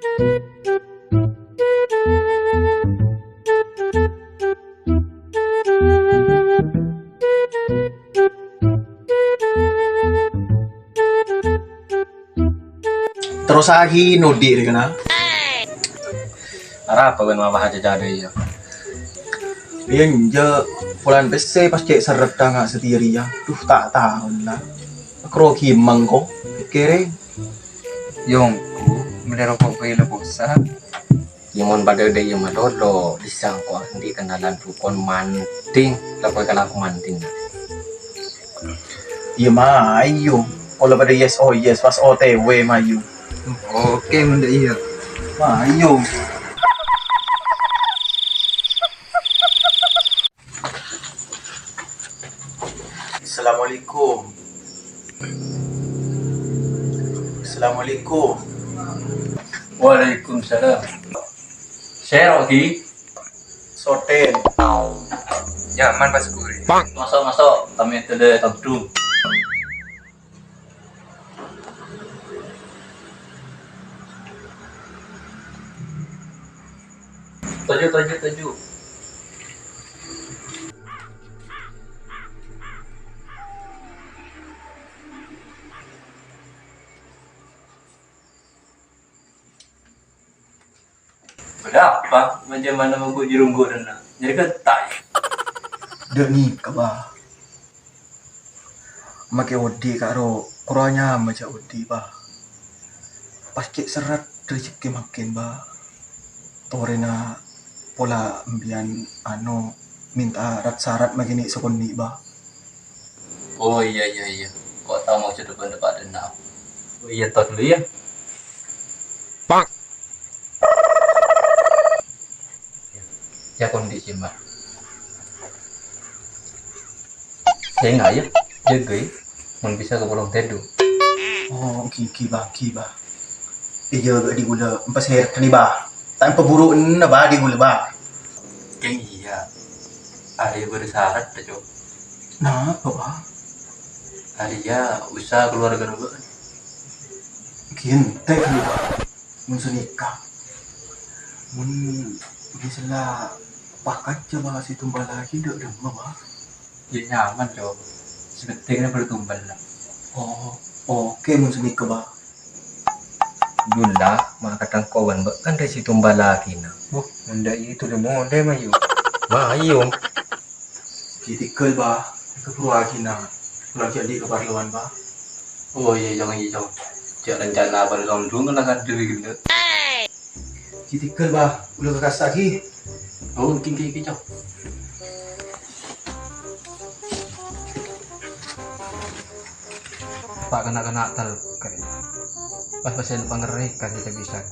Terus lagi nudi dia kena. Arah apa kan mama aja jadi ya. Dia nje bulan PC pas cek seret nggak sendiri ya. Duh tak tahu lah. Kroki mangko kere. Yongku melero kok pila bosa. Yang mon pada udah yang madolo disangko di kenalan tukon manting. Lakoy kalau aku manting. Iya mayu. Kalau pada yes oh yes pas OTW mayu. Oke menda iya. Mayu. Assalamualaikum. Assalamualaikum. Waalaikumsalam. Saya Rogi. Soten. Nyaman pas kuri. Masuk. Kami tidak tabdu. Tujuh. Berapa? Macam mana mau jirunggu dan jadi ketai. Dek ni kaba. Make odi karo kurangnya macam odi bah. Pas cek serat rezeki makin bah. Torena pola ambian minta syarat magini sokoni bah. Oh iya. Kok tahu mau depan dan nak? Oh iya tahu dulu ya. Ya kondisi mbak. Saya nggak ya, jaga ya. Mau bisa ke Pulau Tedu. Oh, ki bah. Iya gak di gula empas hair ni bah. Tanpa buru na bah di gula bah. Yang iya. Hari bersyarat tuh. Nah, apa bah? Hari ya usaha keluarga nubu. Kian teh kan bah. Mun senikah. Mun misalnya pakat coba si tumbal lagi dak demam bah. Ya nyaman coba. Sebenarnya bertumbal lah. Oh, oke mun senikah bah. Dula makatang kawan kan dari situ lagi na. Oh, menda itu le monde mayu. Mayo. Kitikal bah. Keperluan na. Lagi adik keperluan bah. Oh iya jangan. Jangan rencana baru tahun dulu kan akan diri gitu. Kitikal bah. Udah kekas lagi. Oh mungkin kayak gitu. Pak kena tal kayak. Pas pasien pangeri kan kita bisa.